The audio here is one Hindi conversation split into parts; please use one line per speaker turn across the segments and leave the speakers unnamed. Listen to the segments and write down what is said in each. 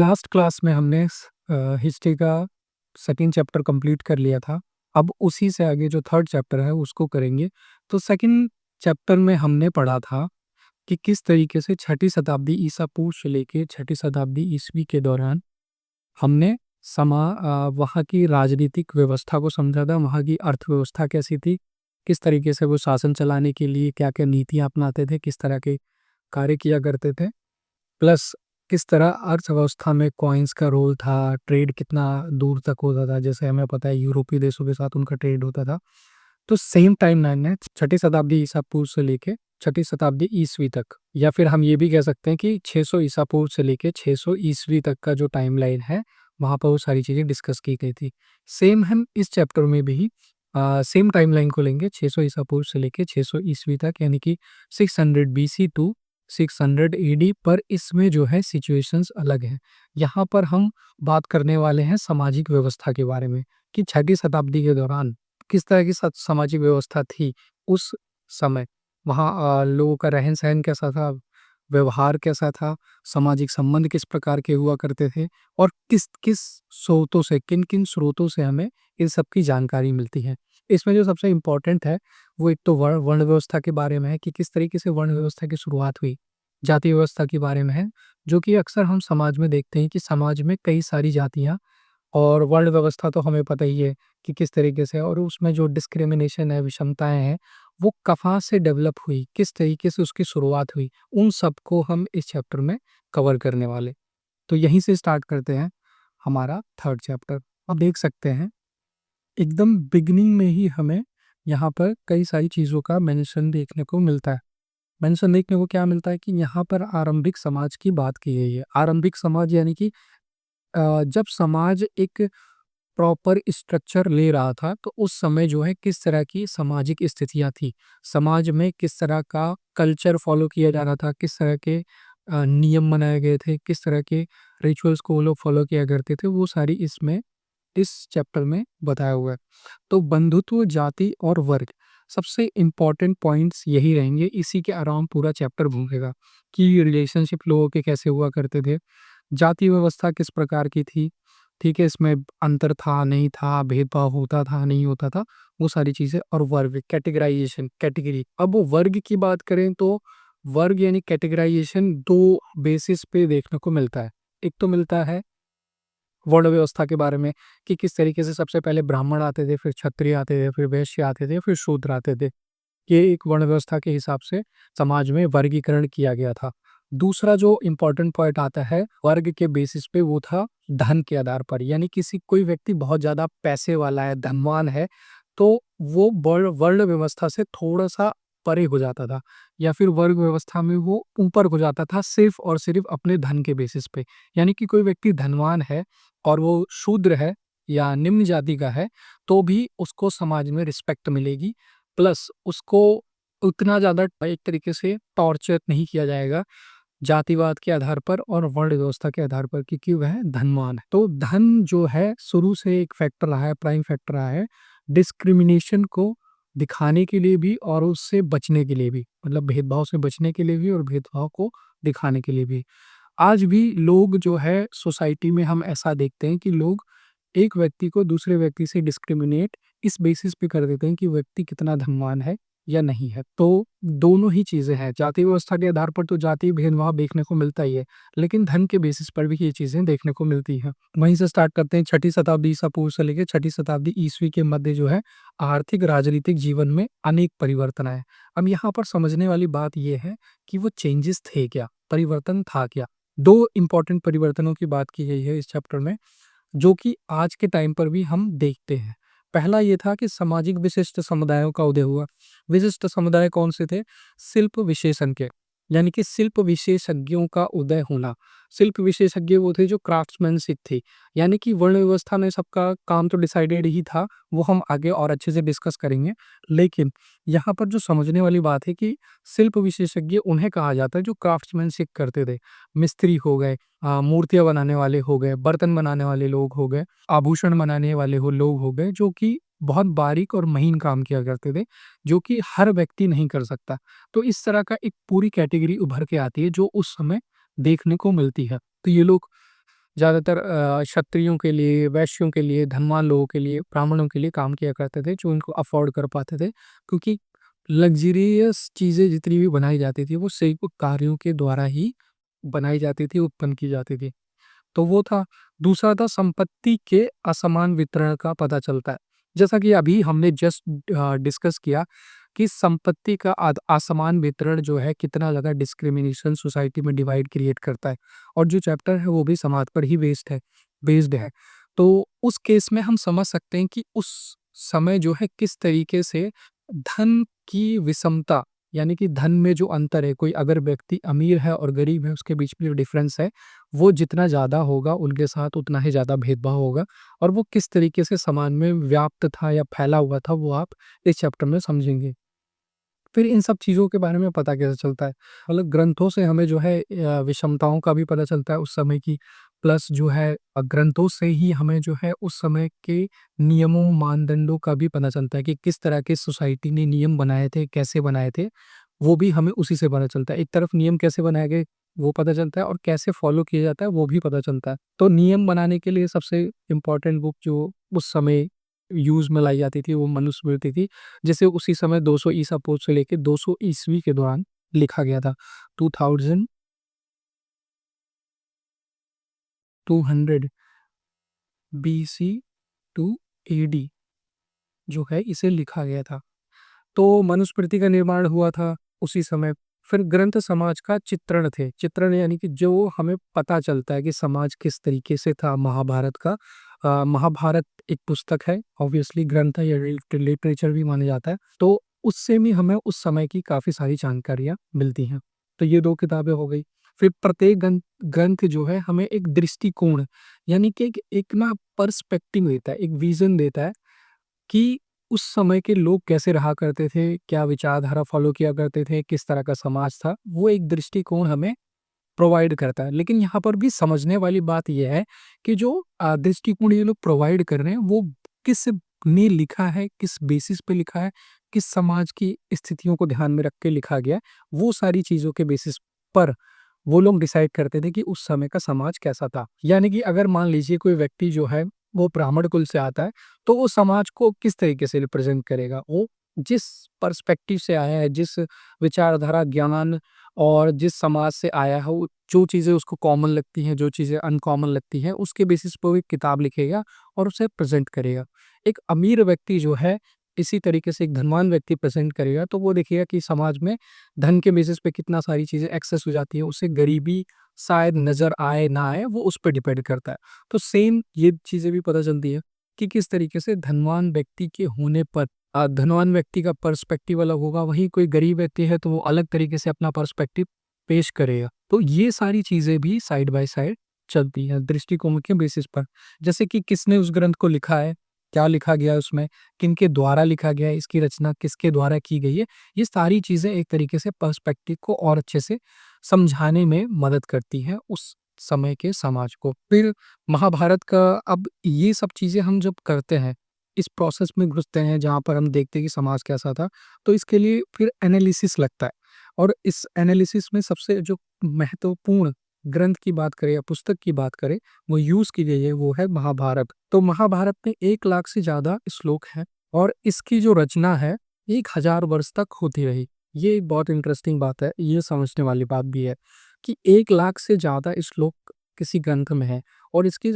लास्ट क्लास में हमने हिस्ट्री का सेकंड चैप्टर कंप्लीट कर लिया था। अब उसी से आगे जो थर्ड चैप्टर है उसको करेंगे। तो सेकंड चैप्टर में हमने पढ़ा था कि किस तरीके से छठी शताब्दी ईसा पूर्व से लेके छठी शताब्दी ईस्वी के दौरान हमने वहाँ की राजनीतिक व्यवस्था को समझा था, वहाँ की अर्थव्यवस्था कैसी थी, किस तरीके से वो शासन चलाने के लिए क्या-क्या नीतियाँ अपनाते थे, किस तरह के कार्य किया करते थे। प्लस किस तरह अर्थव्यवस्था में कॉइन्स का रोल था, ट्रेड कितना दूर तक होता था, जैसे हमें पता है यूरोपीय देशों के साथ उनका ट्रेड होता था। तो सेम टाइमलाइन है छठी शताब्दी ईसा पूर्व से लेके छठी शताब्दी ईस्वी तक, या फिर हम ये भी कह सकते हैं कि 600 ईसा पूर्व से लेके 600 ईस्वी तक का जो टाइमलाइन है, वहाँ पर वो सारी चीज़ें डिस्कस की गई थी। सेम हम इस चैप्टर में भी सेम टाइमलाइन को लेंगे 600 ईसा पूर्व से लेके 600 ईस्वी तक, यानी कि 600 बीसी टू 600 एडी, पर इसमें जो है सिचुएशंस अलग हैं। यहाँ पर हम बात करने वाले हैं सामाजिक व्यवस्था के बारे में कि छठी शताब्दी के दौरान किस तरह की सामाजिक व्यवस्था थी उस समय। वहाँ लोगों का रहन-सहन कैसा था, व्यवहार कैसा था, सामाजिक संबंध किस प्रकार के हुआ करते थे और किस-किस स्रोतों से, किन-किन स्रोतों से हमें इन सब की जानकारी मिलती है। इसमें जो सबसे इम्पोर्टेंट है, वो एक तो वर्ण व्यवस्था के बारे में है कि किस तरीके से वर्ण व्यवस्था की शुरुआत हुई। जाति व्यवस्था के बारे में है, जो कि अक्सर हम समाज में देखते हैं कि समाज में कई सारी जातियाँ और वर्ण व्यवस्था तो हमें पता ही है कि किस तरीके से, और उसमें जो डिस्क्रिमिनेशन है, विषमताएँ हैं, वो कहाँ से डेवलप हुई, किस तरीके से उसकी शुरुआत हुई, उन सबको हम इस चैप्टर में कवर करने वाले। तो यहीं से स्टार्ट करते हैं हमारा थर्ड चैप्टर। आप देख सकते हैं, एकदम बिगिनिंग में ही हमें यहाँ पर कई सारी चीज़ों का मेंशन देखने को मिलता है। मेंशन देखने को क्या मिलता है कि यहाँ पर आरंभिक समाज की बात की गई है। आरंभिक समाज यानी कि जब समाज एक प्रॉपर स्ट्रक्चर ले रहा था, तो उस समय जो है किस तरह की सामाजिक स्थितियाँ थी। समाज में किस तरह का कल्चर फ़ॉलो किया जा रहा था, किस तरह के नियम बनाए गए थे, किस तरह के रिचुअल्स को वो लोग फ़ॉलो किया करते थे, वो सारी इसमें इस चैप्टर में बताया हुआ है। तो बंधुत्व, जाति और वर्ग, सबसे इम्पोर्टेंट पॉइंट्स यही रहेंगे, इसी के अराउंड पूरा चैप्टर घूमेगा कि रिलेशनशिप लोगों के कैसे हुआ करते थे, जाति व्यवस्था किस प्रकार की थी, ठीक है, इसमें अंतर था, नहीं था, भेदभाव होता था, नहीं होता था, वो सारी चीज़ें, और वर्ग, कैटेगराइज़ेशन, कैटेगरी। अब वो वर्ग की बात करें तो वर्ग यानी कैटेगराइज़ेशन 2 बेसिस पे देखने को मिलता है। एक तो मिलता है वर्ण व्यवस्था के बारे में कि किस तरीके से सबसे पहले ब्राह्मण आते थे, फिर क्षत्रिय आते थे, फिर वैश्य आते थे, फिर शूद्र आते थे। ये एक वर्ण व्यवस्था के हिसाब से समाज में वर्गीकरण किया गया था। दूसरा जो इम्पोर्टेंट पॉइंट आता है वर्ग के बेसिस पे, वो था धन के आधार पर, यानी किसी कोई व्यक्ति बहुत ज़्यादा पैसे वाला है, धनवान है, तो वो वर्ण व्यवस्था से थोड़ा-सा परे हो जाता था, या फिर वर्ग व्यवस्था में वो ऊपर हो जाता था सिर्फ़ और सिर्फ़ अपने धन के बेसिस पे। यानी कि कोई व्यक्ति धनवान है और वो शूद्र है या निम्न जाति का है, तो भी उसको समाज में रिस्पेक्ट मिलेगी, प्लस उसको उतना ज़्यादा एक तरीके से टॉर्चर नहीं किया जाएगा जातिवाद के आधार पर और वर्ण व्यवस्था के आधार पर, क्योंकि वह धनवान है। तो धन जो है शुरू से एक फैक्टर रहा है, प्राइम फैक्टर रहा है, डिस्क्रिमिनेशन को दिखाने के लिए भी और उससे बचने के लिए भी, मतलब भेदभाव से बचने के लिए भी और भेदभाव को दिखाने के लिए भी। आज भी लोग जो है सोसाइटी में हम ऐसा देखते हैं कि लोग एक व्यक्ति को दूसरे व्यक्ति से डिस्क्रिमिनेट इस बेसिस पे कर देते हैं कि व्यक्ति कितना धनवान है या नहीं है। तो दोनों ही चीज़ें हैं, जाति व्यवस्था के आधार पर तो जाति भेदभाव देखने को मिलता ही है, लेकिन धन के बेसिस पर भी ये चीज़ें देखने को मिलती हैं। वहीं से स्टार्ट करते हैं, छठी शताब्दी ईसा पूर्व से लेके छठी शताब्दी ईस्वी के मध्य जो है आर्थिक राजनीतिक जीवन में अनेक परिवर्तन आए। अब यहाँ पर समझने वाली बात ये है कि वो चेंजेस थे क्या? परिवर्तन था क्या? 2 इम्पोर्टेंट परिवर्तनों की बात की गई है इस चैप्टर में, जो कि आज के टाइम पर भी हम देखते हैं। पहला ये था कि सामाजिक विशिष्ट समुदायों का उदय हुआ। विशिष्ट समुदाय कौन से थे? शिल्प विशेषण के, यानी कि शिल्प विशेषज्ञों का उदय होना। शिल्प विशेषज्ञ वो थे जो क्राफ्ट्समैनशिप थी, यानी कि वर्ण व्यवस्था में सबका काम तो डिसाइडेड ही था, वो हम आगे और अच्छे से डिस्कस करेंगे। लेकिन यहाँ पर जो समझने वाली बात है कि शिल्प विशेषज्ञ उन्हें कहा जाता है जो क्राफ्ट्समैनशिप करते थे। मिस्त्री हो गए, मूर्तियाँ बनाने वाले हो गए, बर्तन बनाने वाले लोग हो गए, आभूषण बनाने वाले लोग हो गए, जो कि बहुत बारीक और महीन काम किया करते थे, जो कि हर व्यक्ति नहीं कर सकता। तो इस तरह का एक पूरी कैटेगरी उभर के आती है जो उस समय देखने को मिलती है। तो ये लोग ज़्यादातर क्षत्रियों के लिए, वैश्यों के लिए, धनवान लोगों के लिए, ब्राह्मणों के लिए काम किया करते थे, जो इनको अफ़ोर्ड कर पाते थे। क्योंकि लग्ज़रियस चीज़ें जितनी भी बनाई जाती थी, वो शिल्प कार्यों के द्वारा ही बनाई जाती थी, उत्पन्न की जाती थी। तो वो था। दूसरा था संपत्ति के असमान वितरण का पता चलता है। जैसा कि अभी हमने जस्ट डिस्कस किया कि संपत्ति का असमान वितरण जो है कितना ज़्यादा डिस्क्रिमिनेशन सोसाइटी में डिवाइड क्रिएट करता है, और जो चैप्टर है वो भी समाज पर ही बेस्ड है। तो उस केस में हम समझ सकते हैं कि उस समय जो है किस तरीके से धन की विषमता, यानी कि धन में जो अंतर है, कोई अगर व्यक्ति अमीर है और गरीब है उसके बीच में जो डिफरेंस है, वो जितना ज़्यादा होगा उनके साथ उतना ही ज़्यादा भेदभाव होगा, और वो किस तरीके से समाज में व्याप्त था या फैला हुआ था, वो आप इस चैप्टर में समझेंगे। फिर इन सब चीज़ों के बारे में पता कैसे चलता है? मतलब ग्रंथों से हमें जो है विषमताओं का भी पता चलता है उस समय की, प्लस जो है ग्रंथों से ही हमें जो है उस समय के नियमों, मानदंडों का भी पता चलता है कि किस तरह के सोसाइटी ने नियम बनाए थे, कैसे बनाए थे, वो भी हमें उसी से पता चलता है। एक तरफ नियम कैसे बनाए गए, वो पता चलता है, और कैसे फॉलो किया जाता है, वो भी पता चलता है। तो नियम बनाने के लिए सबसे इम्पोर्टेंट बुक जो उस समय यूज़ में लाई जाती थी, वो मनुस्मृति थी। जिसे उसी समय 200 ईसा पूर्व से लेके 200 ईस्वी के दौरान लिखा गया था। 2200 बीसी टू एडी जो है इसे लिखा गया था। तो मनुस्मृति का निर्माण हुआ था उसी समय। फिर ग्रंथ समाज का चित्रण थे। चित्रण यानी कि जो हमें पता चलता है कि समाज किस तरीके से था महाभारत का। महाभारत एक पुस्तक है, ऑब्वियसली ग्रंथ है या लिटरेचर भी माना जाता है। तो उससे भी हमें उस समय की काफ़ी सारी जानकारियाँ मिलती हैं। तो ये 2 किताबें हो गई। फिर प्रत्येक ग्रंथ जो है हमें एक दृष्टिकोण, यानी कि एक ना पर्सपेक्टिव देता है, एक विज़न देता है कि उस समय के लोग कैसे रहा करते थे, क्या विचारधारा फ़ॉलो किया करते थे, किस तरह का समाज था, वो एक दृष्टिकोण हमें प्रोवाइड करता है। लेकिन यहाँ पर भी समझने वाली बात ये है कि जो दृष्टिकोण ये लोग प्रोवाइड कर रहे हैं, वो किसने लिखा है, किस बेसिस पे लिखा है, किस समाज की स्थितियों को ध्यान में रख के लिखा गया है, वो सारी चीज़ों के बेसिस पर वो लोग डिसाइड करते थे कि उस समय का समाज कैसा था। यानी कि अगर मान लीजिए कोई व्यक्ति जो है, वो ब्राह्मण कुल से आता है, तो वो समाज को किस तरीके से रिप्रेज़ेंट करेगा? वो जिस पर्सपेक्टिव से आया है, जिस विचारधारा, ज्ञान और जिस समाज से आया है, वो जो चीज़ें उसको कॉमन लगती हैं, जो चीज़ें अनकॉमन लगती हैं, उसके बेसिस पे वो एक किताब लिखेगा और उसे प्रेज़ेंट करेगा। एक अमीर व्यक्ति जो है, इसी तरीके से एक धनवान व्यक्ति प्रेज़ेंट करेगा, तो वो देखिएगा कि समाज में धन के बेसिस पे कितना सारी चीज़ें एक्सेस हो जाती हैं, उसे गरीबी शायद नज़र आए, ना आए, वो उस पे डिपेंड करता है। तो सेम ये चीज़ें भी पता चलती है कि किस तरीके से धनवान व्यक्ति के होने पर धनवान व्यक्ति का पर्सपेक्टिव अलग होगा, वहीं कोई गरीब व्यक्ति है तो वो अलग तरीके से अपना पर्सपेक्टिव पेश करेगा। तो ये सारी चीज़ें भी साइड बाय साइड चलती हैं दृष्टिकोण के बेसिस पर। जैसे कि किसने उस ग्रंथ को लिखा है, क्या लिखा गया है उसमें, किनके द्वारा लिखा गया है, इसकी रचना किसके द्वारा की गई है, ये सारी चीज़ें एक तरीके से पर्सपेक्टिव को और अच्छे से समझाने में मदद करती हैं उस समय के समाज को। फिर महाभारत का अब ये सब चीज़ें हम जब करते हैं, इस प्रोसेस में घुसते हैं जहाँ पर हम देखते हैं कि समाज कैसा था, तो इसके लिए फिर एनालिसिस लगता है, और इस एनालिसिस में सबसे जो महत्वपूर्ण ग्रंथ की बात करें या पुस्तक की बात करें, वो यूज़ की गई है, वो है महाभारत। तो महाभारत में 1 लाख से ज़्यादा श्लोक हैं, और इसकी जो रचना है 1000 वर्ष तक होती रही। ये एक बहुत इंटरेस्टिंग बात है, ये समझने वाली बात भी है कि 1 लाख से ज़्यादा श्लोक किसी ग्रंथ में है, और इसकी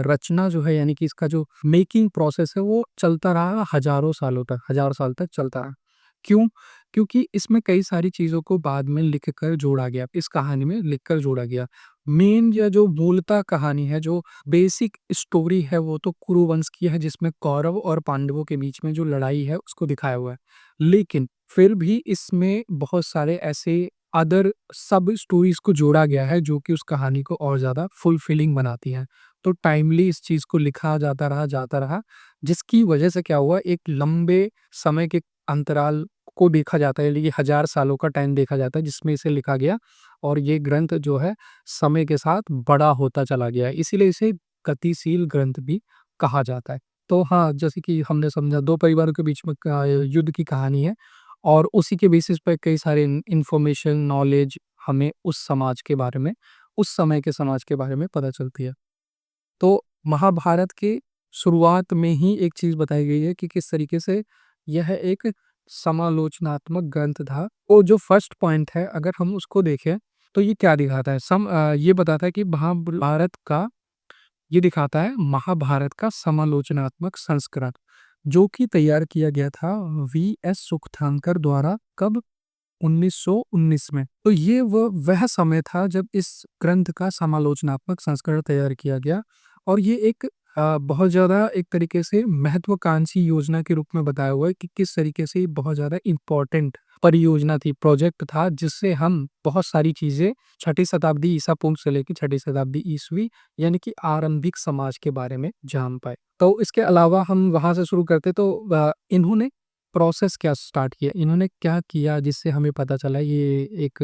रचना जो है, यानी कि इसका जो मेकिंग प्रोसेस है, वो चलता रहा हज़ारों सालों तक, 1000 साल तक चलता रहा। क्यों? क्योंकि इसमें कई सारी चीज़ों को बाद में लिख कर जोड़ा गया, इस कहानी में लिख कर जोड़ा गया। मेन या जो मूलतः कहानी है, जो बेसिक स्टोरी है, वो तो कुरुवंश की है, जिसमें कौरव और पांडवों के बीच में जो लड़ाई है, उसको दिखाया हुआ है। लेकिन फिर भी इसमें बहुत सारे ऐसे अदर सब स्टोरीज़ को जोड़ा गया है, जो कि उस कहानी को और ज़्यादा फुलफिलिंग बनाती हैं। तो टाइमली इस चीज़ को लिखा जाता रहा, जिसकी वजह से क्या हुआ, एक लंबे समय के अंतराल को देखा जाता है, ये 1000 सालों का टाइम देखा जाता है, जिसमें इसे लिखा गया, और ये ग्रंथ जो है, समय के साथ बड़ा होता चला गया है। इसीलिए इसे गतिशील ग्रंथ भी कहा जाता है। तो हाँ, जैसे कि हमने समझा 2 परिवारों के बीच में युद्ध की कहानी है, और उसी के बेसिस पे कई सारे इन्फॉर्मेशन, नॉलेज हमें उस समाज के बारे में, उस समय के समाज के बारे में पता चलती है। तो महाभारत के शुरुआत में ही एक चीज़ बताई गई है कि किस तरीके से यह एक समालोचनात्मक ग्रंथ था। तो जो फर्स्ट पॉइंट है अगर हम उसको देखें तो ये क्या दिखाता है? ये बताता है कि ये दिखाता है महाभारत का समालोचनात्मक संस्करण, जो कि तैयार किया गया था वी.एस. सुखतांकर द्वारा कब? 1919 में। तो ये वह समय था जब इस ग्रंथ का समालोचनात्मक संस्करण तैयार किया गया और ये एक बहुत ज़्यादा एक तरीके से महत्वाकांक्षी योजना के रूप में बताया हुआ है कि किस तरीके से ये बहुत ज़्यादा इम्पोर्टेंट परियोजना थी, प्रोजेक्ट था जिससे हम बहुत सारी चीज़ें छठी शताब्दी ईसा पूर्व से लेकर छठी शताब्दी ईसवी यानी कि आरंभिक समाज के बारे में जान पाए। तो इसके अलावा हम वहाँ से शुरू करते तो इन्होंने प्रोसेस क्या स्टार्ट किया, इन्होंने क्या किया जिससे हमें पता चला ये एक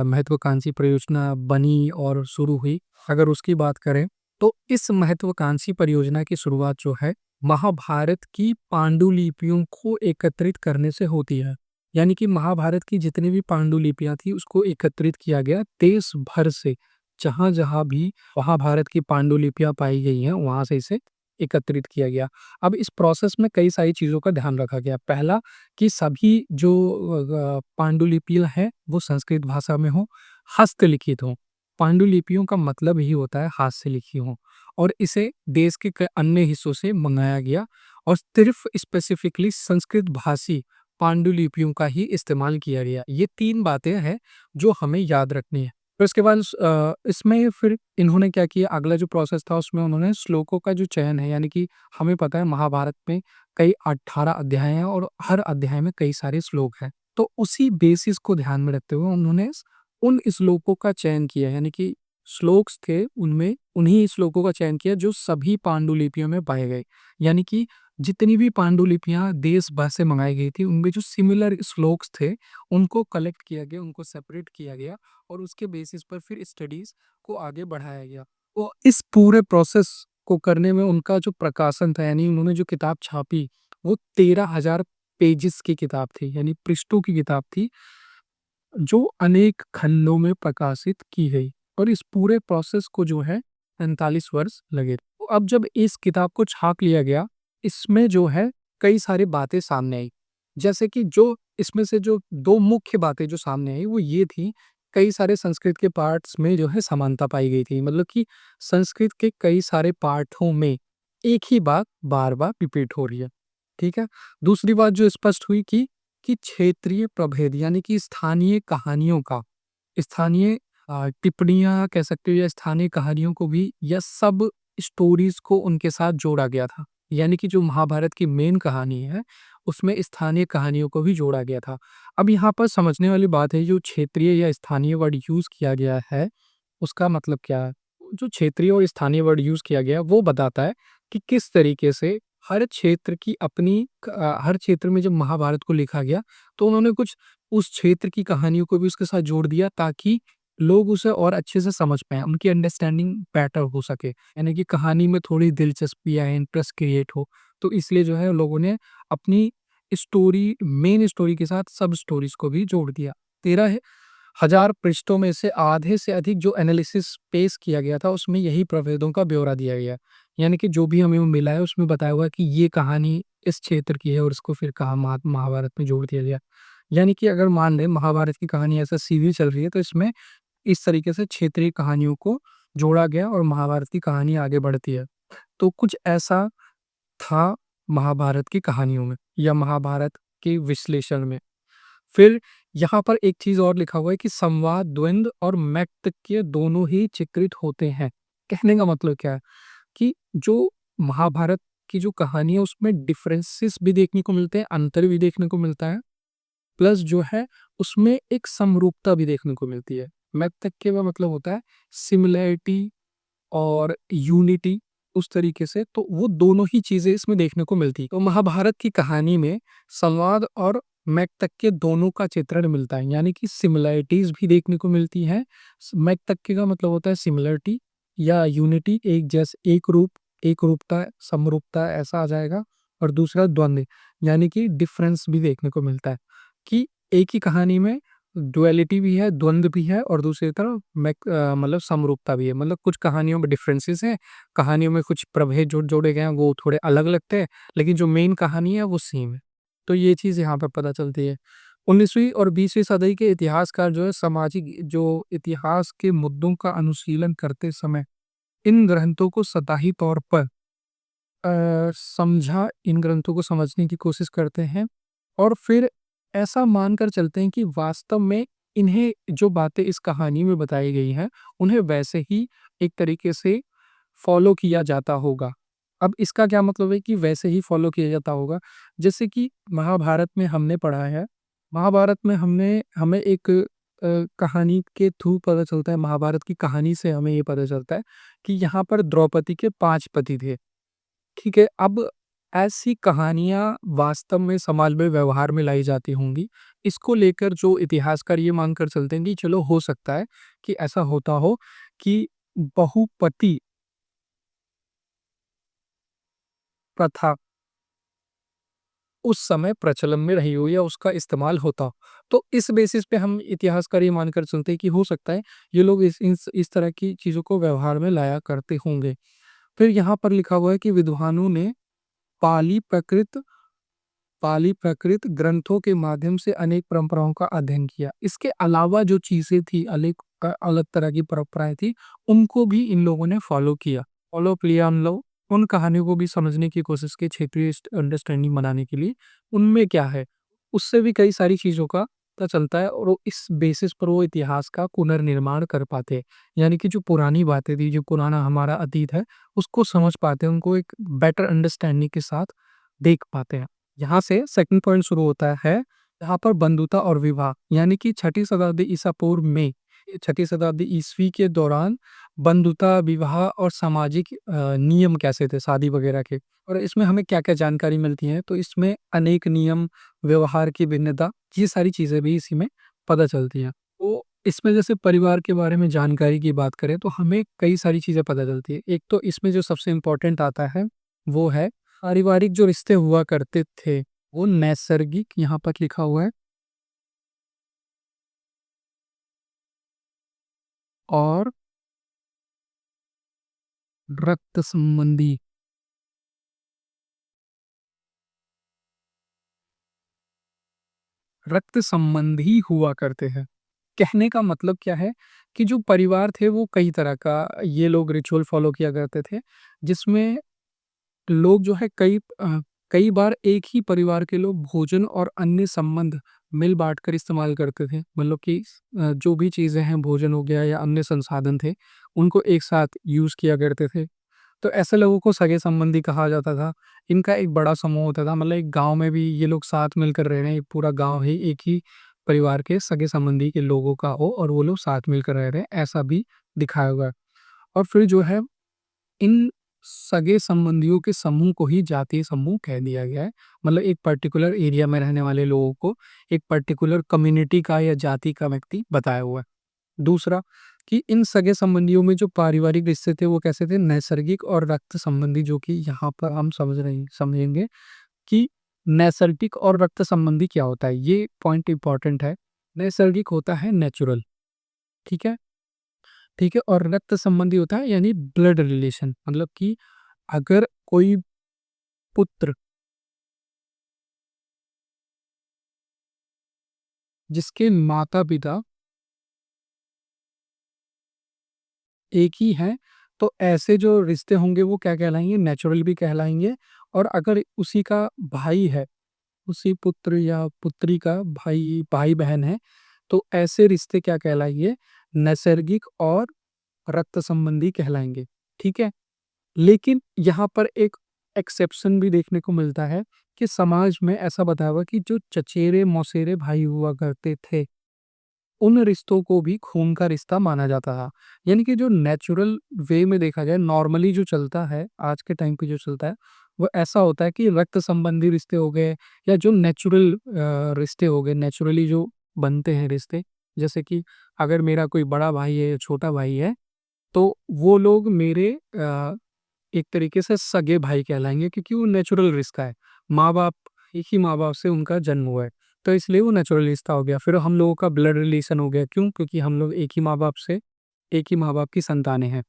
महत्वाकांक्षी परियोजना बनी और शुरू हुई। अगर उसकी बात करें तो इस महत्वाकांक्षी परियोजना की शुरुआत जो है महाभारत की पांडुलिपियों को एकत्रित करने से होती है। यानी कि महाभारत की जितनी भी पांडुलिपियां थी उसको एकत्रित किया गया देश भर से, जहां जहां भी महाभारत की पांडुलिपियां पाई गई हैं वहां से इसे एकत्रित किया गया। अब इस प्रोसेस में कई सारी चीज़ों का ध्यान रखा गया। पहला कि सभी जो पांडुलिपियाँ हैं वो संस्कृत भाषा में हों, हस्तलिखित हों। पांडुलिपियों का मतलब ही होता है हाथ से लिखी हों और इसे देश के अन्य हिस्सों से मंगाया गया और सिर्फ स्पेसिफिकली संस्कृत भाषी पांडुलिपियों का ही इस्तेमाल किया गया। ये 3 बातें हैं जो हमें याद रखनी है। फिर उसके बाद इसमें फिर इन्होंने क्या किया, अगला जो प्रोसेस था उसमें उन्होंने श्लोकों का जो चयन है, यानी कि हमें पता है महाभारत में कई 18 अध्याय हैं और हर अध्याय में कई सारे श्लोक हैं। तो उसी बेसिस को ध्यान में रखते हुए उन्होंने उन श्लोकों का चयन किया, यानी कि श्लोक्स थे उनमें उन्हीं श्लोकों का चयन किया जो सभी पांडुलिपियों में पाए गए। यानी कि जितनी भी पांडुलिपियां देश भर से मंगाई गई थी उनमें जो सिमिलर श्लोक्स थे उनको कलेक्ट किया गया, उनको सेपरेट किया गया और उसके बेसिस पर फिर स्टडीज को आगे बढ़ाया गया। तो इस पूरे प्रोसेस को करने में उनका जो प्रकाशन था, यानी उन्होंने जो किताब छापी वो 13,000 पेजेस की किताब थी, यानी पृष्ठों की किताब थी जो अनेक खंडों में प्रकाशित की गई और इस पूरे प्रोसेस को जो है 45 वर्ष लगे। तो अब जब इस किताब को छाप लिया गया, इसमें जो है कई सारी बातें सामने आई। जैसे कि जो इसमें से जो 2 मुख्य बातें जो सामने आई वो ये थी, कई सारे संस्कृत के पार्ट्स में जो है समानता पाई गई थी। मतलब कि संस्कृत के कई सारे पाठों में एक ही बात बार-बार रिपीट हो रही है। ठीक है? दूसरी बात जो स्पष्ट हुई कि क्षेत्रीय प्रभेद यानी कि स्थानीय कहानियों का स्थानीय टिप्पणियाँ कह सकते हो या स्थानीय कहानियों को भी या सब स्टोरीज को उनके साथ जोड़ा गया था। यानी कि जो महाभारत की मेन कहानी है, उसमें स्थानीय कहानियों को भी जोड़ा गया था। अब यहाँ पर समझने वाली बात है जो क्षेत्रीय या स्थानीय वर्ड यूज़ किया गया है, उसका मतलब क्या है? जो क्षेत्रीय और स्थानीय वर्ड यूज़ किया गया है, वो बताता है कि किस तरीके से हर क्षेत्र की हर क्षेत्र में जब महाभारत को लिखा गया, तो उन्होंने कुछ उस क्षेत्र की कहानियों को भी उसके साथ जोड़ दिया ताकि लोग उसे और अच्छे से समझ पाएँ, उनकी अंडरस्टैंडिंग बेटर हो सके। यानी कि कहानी में थोड़ी दिलचस्पी आए, इंटरेस्ट क्रिएट हो। तो इसलिए जो है लोगों ने अपनी मेन स्टोरी के साथ सब स्टोरीज़ को भी जोड़ दिया। 13,000 पृष्ठों में से आधे से अधिक जो एनालिसिस पेश किया गया था, उसमें यही प्रभेदों का ब्यौरा दिया गया है। यानी कि जो भी हमें वो मिला है, उसमें बताया हुआ है कि ये कहानी इस क्षेत्र की है और इसको फिर कहाँ महाभारत में जोड़ दिया गया। यानी कि अगर मान लें महाभारत की कहानी ऐसा सीधी चल रही है, तो इसमें इस तरीके से क्षेत्रीय कहानियों को जोड़ा गया और महाभारत की कहानी आगे बढ़ती है। तो कुछ ऐसा था महाभारत की कहानियों में या महाभारत के विश्लेषण में। फिर यहाँ पर एक चीज़ और लिखा हुआ है कि संवाद, द्वंद्व और मैत्रेय दोनों ही चित्रित होते हैं। कहने का मतलब क्या है कि जो महाभारत की जो कहानी है उसमें डिफरेंसेस भी देखने को मिलते हैं, अंतर भी देखने को मिलता है। प्लस जो है उसमें एक समरूपता भी देखने को मिलती है। मैत्रेय का मतलब होता है सिमिलैरिटी और यूनिटी, उस तरीके से तो वो दोनों ही चीज़ें इसमें देखने को मिलती है। तो महाभारत की कहानी में संवाद और मैत्रेय दोनों का चित्रण मिलता है, यानी कि सिमिलैरिटीज़ भी देखने को मिलती हैं। मैत्रेय का मतलब होता है सिमिलरिटी या यूनिटी, एकरूपता, समरूपता ऐसा आ जाएगा और दूसरा द्वंद्व यानी कि डिफरेंस भी देखने को मिलता है कि एक ही कहानी में डुअलिटी भी है, द्वंद्व भी है और दूसरी तरफ मतलब समरूपता भी है। मतलब कुछ कहानियों में डिफरेंसेस हैं, कहानियों में कुछ प्रभेद जो जोड़े गए हैं वो थोड़े अलग लगते हैं, लेकिन जो मेन कहानी है वो सेम है। तो ये चीज़ यहाँ पर पता चलती है। 19वीं और 20वीं सदी के इतिहासकार जो है सामाजिक जो इतिहास के मुद्दों का अनुशीलन करते समय इन ग्रंथों को सतही तौर पर इन ग्रंथों को समझने की कोशिश करते हैं और फिर ऐसा मानकर चलते हैं कि वास्तव में इन्हें जो बातें इस कहानी में बताई गई हैं, उन्हें वैसे ही एक तरीके से फॉलो किया जाता होगा। अब इसका क्या मतलब है कि वैसे ही फॉलो किया जाता होगा, जैसे कि महाभारत में हमने पढ़ा है, महाभारत में हमने हमें एक कहानी के थ्रू पता चलता है, महाभारत की कहानी से हमें ये पता चलता है कि यहाँ पर द्रौपदी के 5 पति थे। ठीक है, अब ऐसी कहानियाँ वास्तव में समाज में व्यवहार में लाई जाती होंगी। इसको लेकर जो इतिहासकार ये मानकर चलते हैं कि चलो हो सकता है कि ऐसा होता हो कि बहुपति प्रथा उस समय प्रचलन में रही हो या उसका इस्तेमाल होता हो। तो इस बेसिस पे हम इतिहासकार ये मानकर चलते हैं कि हो सकता है ये लोग इस तरह की चीज़ों को व्यवहार में लाया करते होंगे। फिर यहाँ पर लिखा हुआ है कि विद्वानों ने पाली प्रकृत पाली प्राकृत ग्रंथों के माध्यम से अनेक परंपराओं का अध्ययन किया। इसके अलावा जो चीज़ें थी, अलग तरह की परंपराएँ थी, उनको भी इन लोगों ने फ़ॉलो किया। फ़ॉलो किया उन लोग उन कहानियों को भी समझने की कोशिश की क्षेत्रीय अंडरस्टैंडिंग बनाने के लिए। उनमें क्या है, उससे भी कई सारी चीज़ों का पता चलता है और वो इस बेसिस पर वो इतिहास का पुनर्निर्माण कर पाते हैं। यानी कि जो पुरानी बातें थी, जो पुराना हमारा अतीत है, उसको समझ पाते हैं, उनको एक बेटर अंडरस्टैंडिंग के साथ देख पाते हैं। यहाँ से सेकंड पॉइंट शुरू होता है, यहाँ पर बंधुता और विवाह यानी कि छठी शताब्दी ईसा पूर्व में, छठी शताब्दी ईस्वी के दौरान बंधुता, विवाह और सामाजिक नियम कैसे थे शादी वगैरह के, और इसमें हमें क्या-क्या जानकारी मिलती है, तो इसमें अनेक नियम, व्यवहार की भिन्नता, ये सारी चीज़ें भी इसी में पता चलती हैं। तो इसमें जैसे परिवार के बारे में जानकारी की बात करें तो हमें कई सारी चीज़ें पता चलती है। एक तो इसमें जो सबसे इम्पोर्टेंट आता है, वो है पारिवारिक जो रिश्ते हुआ करते थे, वो नैसर्गिक यहाँ पर लिखा हुआ है और रक्त संबंधी रक्त संबंधी हुआ करते हैं। कहने का मतलब क्या है कि जो परिवार थे वो कई तरह का ये लोग रिचुअल फ़ॉलो किया करते थे, जिसमें लोग जो है कई बार एक ही परिवार के लोग भोजन और अन्य संबंध मिल बाँट कर इस्तेमाल करते थे। मतलब कि जो भी चीज़ें हैं, भोजन हो गया या अन्य संसाधन थे, उनको एक साथ यूज़ किया करते थे। तो ऐसे लोगों को सगे-संबंधी कहा जाता था। इनका एक बड़ा समूह होता था, मतलब एक गाँव में भी ये लोग साथ मिलकर रह रहे हैं, एक पूरा गाँव ही एक ही परिवार के सगे-संबंधी के लोगों का हो और वो लोग साथ मिलकर रह रहे हैं, ऐसा भी दिखाया हुआ है। और फिर जो है इन सगे-संबंधियों के समूह को ही जातीय समूह कह दिया गया है। मतलब एक पर्टिकुलर एरिया में रहने वाले लोगों को एक पर्टिकुलर कम्युनिटी का या जाति का व्यक्ति बताया हुआ है। दूसरा कि इन सगे-संबंधियों में जो पारिवारिक रिश्ते थे वो कैसे थे? नैसर्गिक और रक्त संबंधी, जो कि यहाँ पर हम समझेंगे कि नैसर्गिक और रक्त संबंधी क्या होता है? ये पॉइंट इम्पोर्टेंट है। नैसर्गिक होता है नेचुरल, ठीक है? ठीक है? और रक्त संबंधी होता है यानी ब्लड रिलेशन, मतलब कि अगर कोई पुत्र जिसके माता-पिता एक ही हैं, तो ऐसे जो रिश्ते होंगे वो क्या कहलाएँगे? नेचुरल भी कहलाएँगे। और अगर उसी का भाई है, उसी पुत्र या पुत्री का भाई-बहन है, तो ऐसे रिश्ते क्या कहलाएँगे? नैसर्गिक और रक्त संबंधी कहलाएँगे, ठीक है? लेकिन यहाँ पर एक एक्सेप्शन भी देखने को मिलता है कि समाज में ऐसा बताया हुआ है कि जो चचेरे-मौसेरे भाई हुआ करते थे, उन रिश्तों को भी खून का रिश्ता माना जाता था। यानी कि जो नेचुरल वे में देखा जाए, नॉर्मली जो चलता है, आज के टाइम पे जो चलता है, वो ऐसा होता है कि रक्त संबंधी रिश्ते हो गए या जो नेचुरल रिश्ते हो गए, नेचुरली जो बनते हैं रिश्ते, जैसे कि अगर मेरा कोई बड़ा भाई है या छोटा भाई है, तो वो लोग मेरे एक तरीके से सगे भाई कहलाएँगे क्योंकि वो नेचुरल रिश्ता है। माँ-बाप एक ही माँ-बाप से उनका जन्म हुआ है। तो इसलिए वो नेचुरल रिश्ता हो गया। फिर हम लोगों का ब्लड रिलेशन हो गया, क्यों? क्योंकि हम लोग एक ही माँ-बाप की संतानें हैं।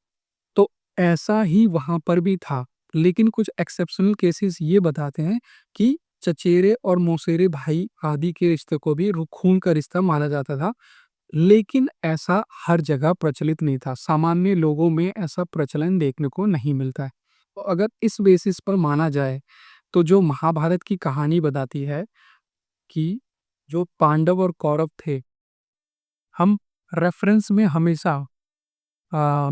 तो ऐसा ही वहाँ पर भी था, लेकिन कुछ एक्सेप्शनल केसेस ये बताते हैं कि चचेरे और मौसेरे भाई आदि के रिश्ते को भी खून का रिश्ता माना जाता था, लेकिन ऐसा हर जगह प्रचलित नहीं था। सामान्य लोगों में ऐसा प्रचलन देखने को नहीं मिलता है। तो अगर इस बेसिस पर माना जाए, तो जो महाभारत की कहानी बताती है कि जो पांडव और कौरव थे, हम रेफरेंस में हमेशा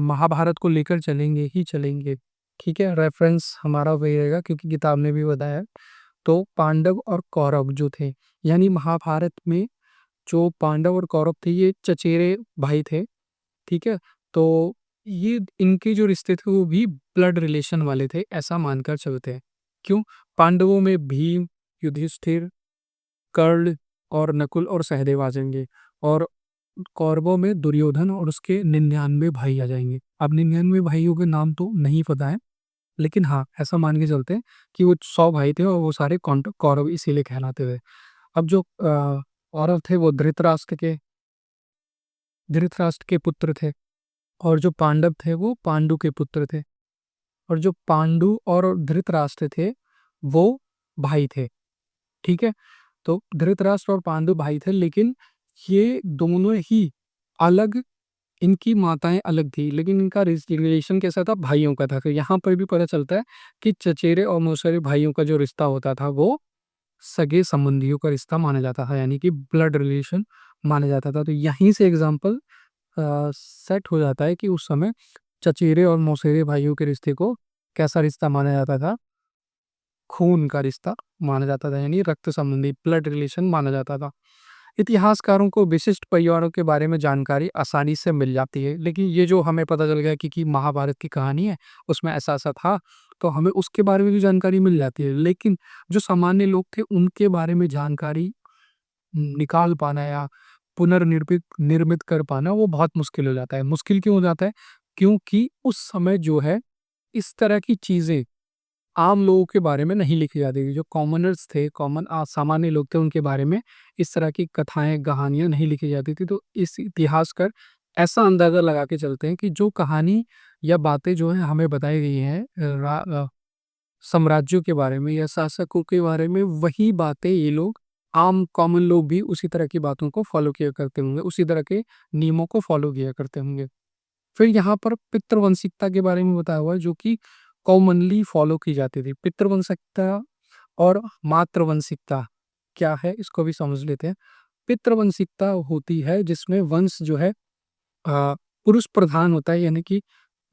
महाभारत को लेकर चलेंगे ही चलेंगे। ठीक है? रेफरेंस हमारा वही रहेगा, क्योंकि किताब ने भी बताया है। तो पांडव और कौरव जो थे, यानी महाभारत में जो पांडव और कौरव थे, ये चचेरे भाई थे। ठीक है? तो ये इनके जो रिश्ते थे वो भी ब्लड रिलेशन वाले थे, ऐसा मानकर चलते हैं। क्यों? पांडवों में भीम, युधिष्ठिर, कर्ण और नकुल और सहदेव आ जाएंगे, और कौरवों में दुर्योधन और उसके 99 भाई आ जाएंगे। अब 99 भाइयों के नाम तो नहीं पता है, लेकिन हाँ, ऐसा मान के चलते हैं कि वो 100 भाई थे और वो सारे कौरव इसीलिए कहलाते थे। अब जो कौरव थे वो धृतराष्ट्र के पुत्र थे, और जो पांडव थे वो पांडु के पुत्र थे, और जो पांडु और धृतराष्ट्र थे वो भाई थे। ठीक है? तो धृतराष्ट्र और पांडु भाई थे, लेकिन ये दोनों ही अलग, इनकी माताएं अलग थी, लेकिन इनका रिलेशन कैसा था? भाइयों का था। तो यहाँ पर भी पता चलता है कि चचेरे और मौसेरे भाइयों का जो रिश्ता होता था वो सगे संबंधियों का रिश्ता माना जाता था, यानी कि ब्लड रिलेशन माना जाता था। तो यहीं से एग्जाम्पल सेट हो जाता है कि उस समय चचेरे और मौसेरे भाइयों के रिश्ते को कैसा रिश्ता माना जाता था? खून का रिश्ता माना जाता था, यानी रक्त संबंधी ब्लड रिलेशन माना जाता था। इतिहासकारों को विशिष्ट परिवारों के बारे में जानकारी आसानी से मिल जाती है, लेकिन ये जो हमें पता चल गया कि महाभारत की कहानी है, उसमें ऐसा-ऐसा था, तो हमें उसके बारे में भी जानकारी मिल जाती है। लेकिन जो सामान्य लोग थे, उनके बारे में जानकारी निकाल पाना या पुनर्निर्मित निर्मित कर पाना वो बहुत मुश्किल हो जाता है। मुश्किल क्यों हो जाता है? क्योंकि उस समय जो है, इस तरह की चीज़ें आम लोगों के बारे में नहीं लिखी जाती थी। जो कॉमनर्स थे, सामान्य लोग थे, उनके बारे में इस तरह की कथाएँ, कहानियाँ नहीं लिखी जाती थी। तो इस इतिहासकार ऐसा अंदाज़ा लगा के चलते हैं कि जो कहानी या बातें जो हैं हमें बताई गई हैं साम्राज्यों के बारे में या शासकों के बारे में, वही बातें ये लोग, आम कॉमन लोग भी उसी तरह की बातों को फ़ॉलो किया करते होंगे, उसी तरह के नियमों को फ़ॉलो किया करते होंगे। फिर यहाँ पर पितृवंशिकता के बारे में बताया हुआ है, जो कि कॉमनली फॉलो की जाती थी। पितृवंशिकता और मातृवंशिकता क्या है, इसको भी समझ लेते हैं। पितृवंशिकता होती है जिसमें वंश जो है पुरुष प्रधान होता है, यानी कि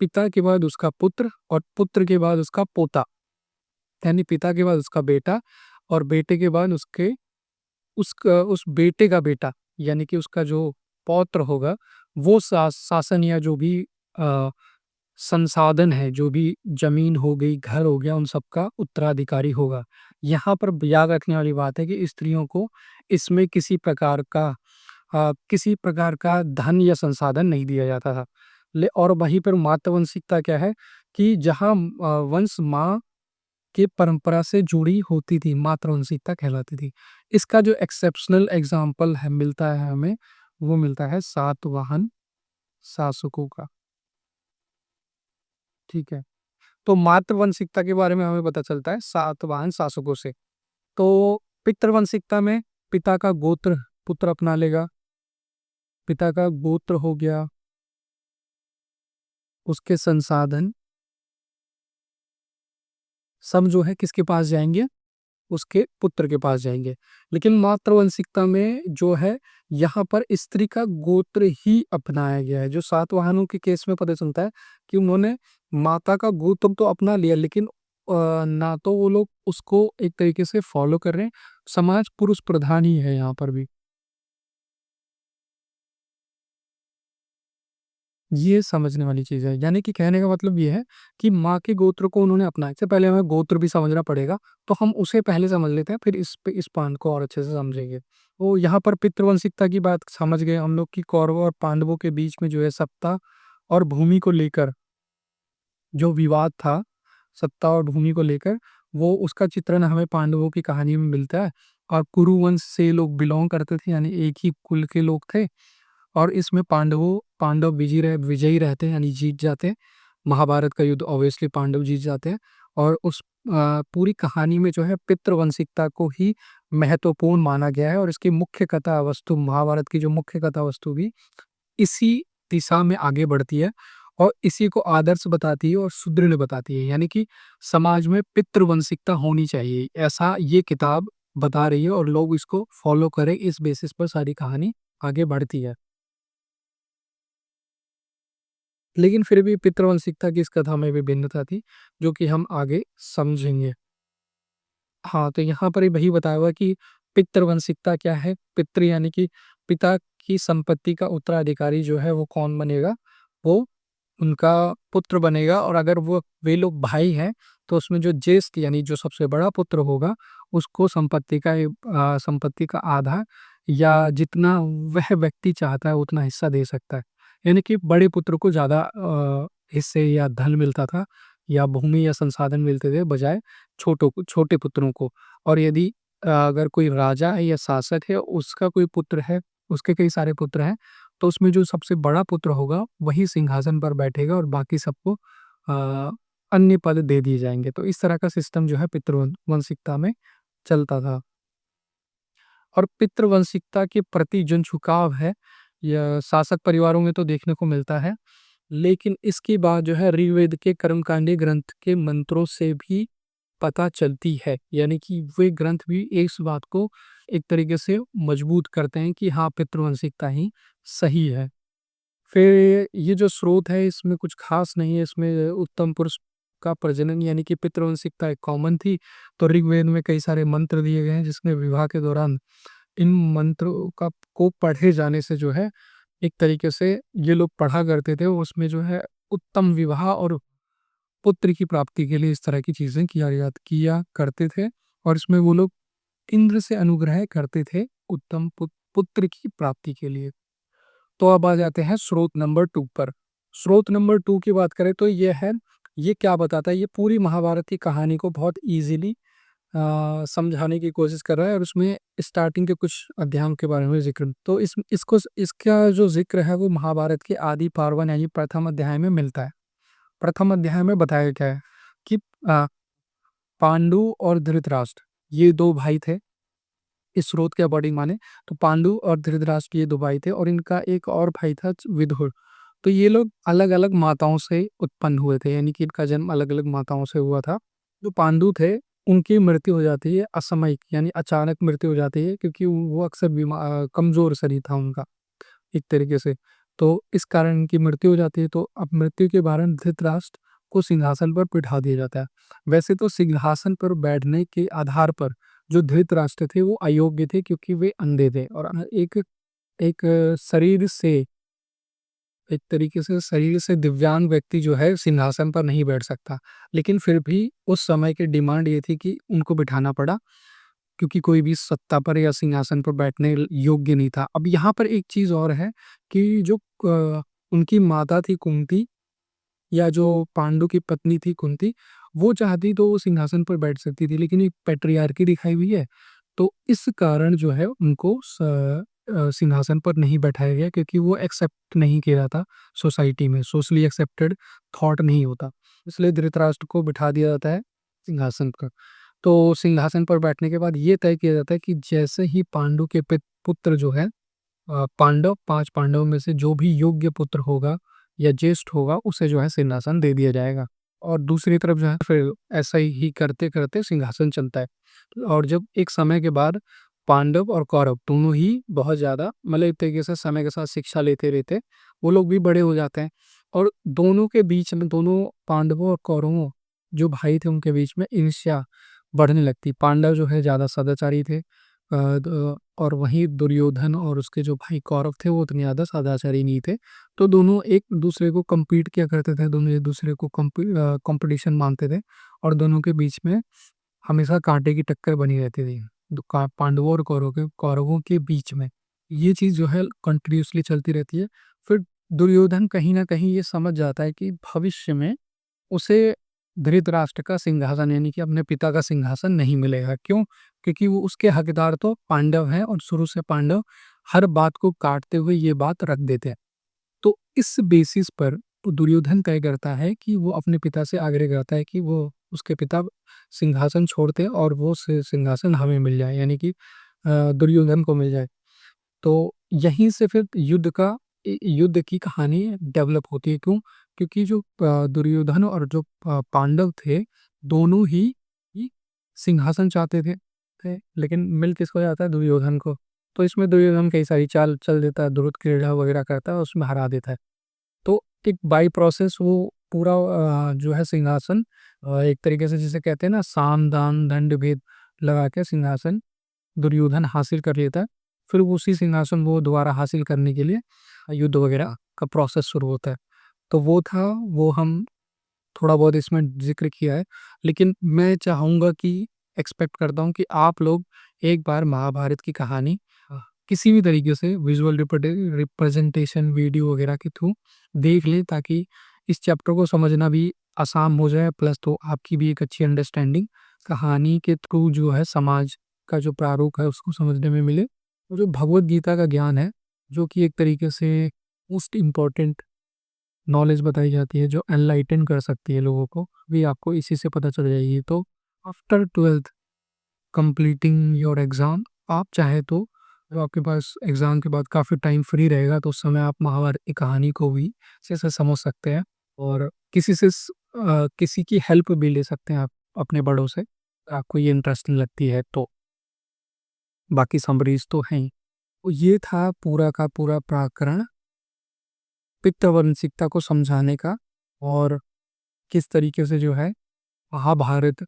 पिता के बाद उसका पुत्र और पुत्र के बाद उसका पोता, यानी पिता के बाद उसका बेटा और बेटे के बाद उस बेटे का बेटा, यानी कि उसका जो पौत्र होगा, वो शासन या जो भी अ, संसाधन है, जो भी ज़मीन हो गई, घर हो गया, उन सबका उत्तराधिकारी होगा। यहाँ पर याद रखने वाली बात है कि स्त्रियों को इसमें किसी प्रकार का धन या संसाधन नहीं दिया जाता था। और वहीं पर मातृवंशिकता क्या है कि जहाँ वंश माँ की परंपरा से जुड़ी होती थी, मातृवंशिकता कहलाती थी। इसका जो एक्सेप्शनल एग्ज़ाम्पल है मिलता है हमें, वो मिलता है सातवाहन शासकों का। ठीक है? तो मातृवंशिकता के बारे में हमें पता चलता है सातवाहन शासकों से। तो पितृवंशिकता में पिता का गोत्र पुत्र अपना लेगा, पिता का गोत्र हो गया, उसके संसाधन सब जो है किसके पास जाएँगे? उसके पुत्र के पास जाएँगे। लेकिन मातृवंशिकता में जो है, यहाँ पर स्त्री का गोत्र ही अपनाया गया है। जो सातवाहनों के केस में पता चलता है कि उन्होंने माता का गोत्र तो अपना लिया, लेकिन ना तो वो लोग उसको एक तरीके से फ़ॉलो कर रहे हैं, समाज पुरुष प्रधान ही है यहाँ पर भी। ये समझने वाली चीज़ है। यानी कि कहने का मतलब ये है कि माँ के गोत्र को उन्होंने अपनाया। इससे पहले हमें गोत्र भी समझना पड़ेगा, तो हम उसे पहले समझ लेते हैं, फिर इस पॉइंट को और अच्छे से समझेंगे। तो यहाँ पर पितृवंशिकता की बात समझ गए हम लोग कि कौरवों और पांडवों के बीच में जो है सत्ता और भूमि को लेकर जो विवाद था, सत्ता और भूमि को लेकर, वो उसका चित्रण हमें पांडवों की कहानी में मिलता है। और कुरु वंश से ये लोग बिलॉन्ग करते थे, यानी एक ही कुल के लोग थे। और इसमें पांडव विजयी रहते हैं, यानी जीत जाते हैं। महाभारत का युद्ध ऑब्वियसली पांडव जीत जाते हैं। और उस पूरी कहानी में जो है पितृवंशिकता को ही महत्वपूर्ण माना गया है, और इसकी मुख्य कथा वस्तु, महाभारत की जो मुख्य कथा वस्तु भी इसी दिशा में आगे बढ़ती है, और इसी को आदर्श बताती है और सुदृढ़ बताती है, यानी कि समाज में पितृवंशिकता होनी चाहिए, ऐसा ये किताब बता रही है, और लोग इसको फॉलो करें, इस बेसिस पर सारी कहानी आगे बढ़ती है। लेकिन फिर भी पितृवंशिकता की इस कथा में विभिन्नता थी, जो कि हम आगे समझेंगे। हाँ, तो यहाँ पर वही बताया हुआ कि पितृवंशिकता क्या है? पितृ यानी कि पिता की संपत्ति का उत्तराधिकारी जो है वो कौन बनेगा? वो उनका पुत्र बनेगा, और अगर वे लोग भाई हैं, तो उसमें जो ज्येष्ठ यानी जो सबसे बड़ा पुत्र होगा, उसको संपत्ति का आधा या जितना वह व्यक्ति चाहता है उतना हिस्सा दे सकता है। यानी कि बड़े पुत्र को ज़्यादा हिस्से या धन मिलता था, या भूमि या संसाधन मिलते थे, बजाय छोटे पुत्रों को। और यदि अगर कोई राजा है या शासक है, उसका कोई पुत्र है, उसके कई सारे पुत्र हैं, तो उसमें जो सबसे बड़ा पुत्र होगा वही सिंहासन पर बैठेगा, और बाकी सबको अ, अन्य पद दे दिए जाएंगे। तो इस तरह का सिस्टम जो है पितृवंशिकता में चलता था। और पितृवंशिकता के प्रति जो झुकाव है, यह शासक परिवारों में तो देखने को मिलता है, लेकिन इसकी बात जो है ऋग्वेद के कर्मकांडी ग्रंथ के मंत्रों से भी पता चलती है। यानी कि वे ग्रंथ भी इस बात को एक तरीके से मजबूत करते हैं कि हाँ, पितृवंशिकता ही सही है। फिर ये जो स्रोत है इसमें कुछ खास नहीं है, इसमें उत्तम पुरुष का प्रजनन यानी कि पितृवंशिकता एक कॉमन थी। तो ऋग्वेद में कई सारे मंत्र दिए गए हैं, जिसमें विवाह के दौरान इन मंत्रों का को पढ़े जाने से जो है एक तरीके से ये लोग पढ़ा करते थे, उसमें जो है उत्तम विवाह और पुत्र की प्राप्ति के लिए इस तरह की चीजें किया करते थे। और इसमें वो लोग इंद्र से अनुग्रह करते थे उत्तम पुत्र की प्राप्ति के लिए। तो अब आ जाते हैं स्रोत नंबर 2 पर। स्रोत नंबर 2 की बात करें तो ये क्या बताता है, ये पूरी महाभारत की कहानी को बहुत ईज़िली समझाने की कोशिश कर रहा है, और उसमें स्टार्टिंग के कुछ अध्यायों के बारे में ज़िक्र, तो इसका जो ज़िक्र है वो महाभारत के आदि पर्व यानी प्रथम अध्याय में मिलता है। प्रथम अध्याय में बताया क्या है कि अ, पांडु और धृतराष्ट्र ये 2 भाई थे। इस स्रोत के अकॉर्डिंग माने तो पांडु और धृतराष्ट्र ये 2 भाई थे, और इनका एक और भाई था विदुर। तो ये लोग अलग-अलग माताओं से उत्पन्न हुए थे, यानी कि इनका जन्म अलग-अलग माताओं से हुआ था। जो पांडु थे, उनकी मृत्यु हो जाती है असामयिक यानी अचानक मृत्यु हो जाती है, क्योंकि वो अक्सर कमज़ोर शरीर था उनका एक तरीके से। तो इस कारण इनकी मृत्यु हो जाती है, तो अब मृत्यु के कारण धृतराष्ट्र को सिंहासन पर बिठा दिया जाता है। वैसे तो सिंहासन पर बैठने के आधार पर जो धृतराष्ट्र थे वो अयोग्य थे, क्योंकि वे अंधे थे, और एक एक शरीर से एक तरीके से शरीर से दिव्यांग व्यक्ति जो है सिंहासन पर नहीं बैठ सकता। लेकिन फिर भी उस समय की डिमांड ये थी कि उनको बिठाना पड़ा, क्योंकि कोई भी सत्ता पर या सिंहासन पर बैठने योग्य नहीं था। अब यहाँ पर एक चीज़ और है कि जो उनकी माता थी कुंती, या जो पांडु की पत्नी थी कुंती, वो चाहती तो वो सिंहासन पर बैठ सकती थी, लेकिन एक पैट्रियार्की दिखाई हुई है, तो इस कारण जो है उनको सिंहासन पर नहीं बैठाया गया, क्योंकि वो एक्सेप्ट नहीं किया जाता सोसाइटी में, सोशली एक्सेप्टेड थॉट नहीं होता। इसलिए धृतराष्ट्र को बिठा दिया जाता है सिंहासन पर। तो सिंहासन पर बैठने के बाद ये तय किया जाता है कि जैसे ही पांडु के पुत्र जो है, 5 पांडवों में से जो भी योग्य पुत्र होगा या ज्येष्ठ होगा, उसे जो है सिंहासन दे दिया जाएगा। और दूसरी तरफ जो है फिर ऐसा ही करते-करते सिंहासन चलता है। और जब एक समय के बाद पांडव और कौरव दोनों ही बहुत ज़्यादा मतलब एक तरीके से समय के साथ शिक्षा लेते रहते, वो लोग भी बड़े हो जाते हैं, और दोनों के बीच में, दोनों पांडवों और कौरवों जो भाई थे उनके बीच में ईर्ष्या बढ़ने लगती। पांडव जो है ज़्यादा सदाचारी थे, और वहीं दुर्योधन और उसके जो भाई कौरव थे वो उतने ज़्यादा सदाचारी नहीं थे। तो दोनों एक दूसरे को कम्पीट किया करते थे, दोनों एक दूसरे को कंपटीशन मानते थे, और दोनों के बीच में हमेशा कांटे की टक्कर बनी रहती थी, पांडवों और कौरवों के बीच में। ये चीज़ जो है कंटिन्यूसली चलती रहती है। फिर दुर्योधन कहीं ना कहीं ये समझ जाता है कि भविष्य में उसे धृतराष्ट्र का सिंहासन यानी कि अपने पिता का सिंहासन नहीं मिलेगा। क्यों? क्योंकि वो उसके हकदार तो पांडव हैं और शुरू से पांडव हर बात को काटते हुए ये बात रख देते हैं। तो इस बेसिस पर दुर्योधन तय करता है कि वो अपने पिता से आग्रह करता है कि वो उसके पिता सिंहासन छोड़ते और वो सिंहासन हमें मिल जाए, यानी कि दुर्योधन को मिल जाए। तो यहीं से फिर युद्ध की कहानी डेवलप होती है। क्यों? क्योंकि जो दुर्योधन और जो पांडव थे, दोनों ही सिंहासन चाहते थे, लेकिन मिल किसको जाता है? दुर्योधन को। तो इसमें दुर्योधन कई सारी चाल चल देता है, द्रुत क्रीड़ा वगैरह करता है, उसमें हरा देता है। तो एक बाय प्रोसेस वो पूरा जो है सिंहासन एक तरीके से जिसे कहते हैं ना, साम दान दंड भेद लगा के सिंहासन दुर्योधन हासिल कर लेता है। फिर वो उसी सिंहासन वो दोबारा हासिल करने के लिए युद्ध वगैरह का प्रोसेस शुरू होता है। तो वो था, वो हम थोड़ा बहुत इसमें ज़िक्र किया है। लेकिन मैं चाहूँगा कि एक्सपेक्ट करता हूँ कि आप लोग एक बार महाभारत की कहानी किसी भी तरीके से विजुअल रिप्रेजेंटेशन वीडियो वगैरह के थ्रू देख लें, ताकि इस चैप्टर को समझना भी आसान हो जाए, प्लस तो आपकी भी एक अच्छी अंडरस्टैंडिंग कहानी के थ्रू जो है समाज का जो प्रारूप है उसको समझने में मिले। और जो भगवत गीता का ज्ञान है, जो कि एक तरीके से मोस्ट इम्पोर्टेंट नॉलेज बताई जाती है, जो एनलाइटन कर सकती है लोगों को, भी आपको इसी से पता चल जाएगी। तो after 12th completing your exam, आप चाहे तो जब आपके पास एग्ज़ाम के बाद काफ़ी टाइम फ्री रहेगा, तो उस समय आप महाभारत की कहानी को भी अच्छे से समझ सकते हैं और किसी की हेल्प भी ले सकते हैं आप अपने बड़ों से, आपको ये इंटरेस्टिंग लगती है तो। बाकी समरीज़ तो हैं ही। तो ये था पूरा का पूरा प्रकरण पितृवंशिकता को समझाने का, और किस तरीके से जो है महाभारत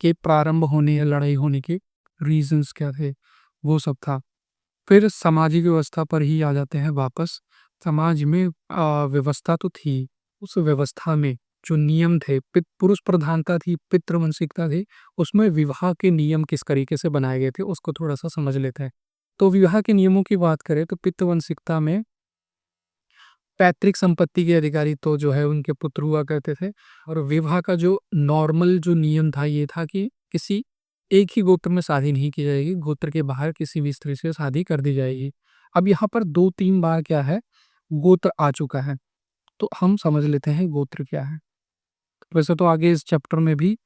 के प्रारंभ होने या लड़ाई होने के रीजंस क्या थे, वो सब था। फिर सामाजिक व्यवस्था पर ही आ जाते हैं वापस। समाज में व्यवस्था तो थी, उस व्यवस्था में जो नियम थे, पुरुष प्रधानता थी, पितृवंशिकता थी, उसमें विवाह के नियम किस तरीके से बनाए गए थे उसको थोड़ा सा समझ लेते हैं। तो विवाह के नियमों की बात करें तो पितृवंशिकता में पैतृक संपत्ति के अधिकारी तो जो है उनके पुत्र हुआ करते थे, और विवाह का जो नॉर्मल जो नियम था ये था कि किसी एक ही गोत्र में शादी नहीं की जाएगी, गोत्र के बाहर किसी भी स्त्री से शादी कर दी जाएगी। अब यहाँ पर 2-3 बार क्या है, गोत्र आ चुका है, तो हम समझ लेते हैं गोत्र क्या है। वैसे तो आगे इस चैप्टर में भी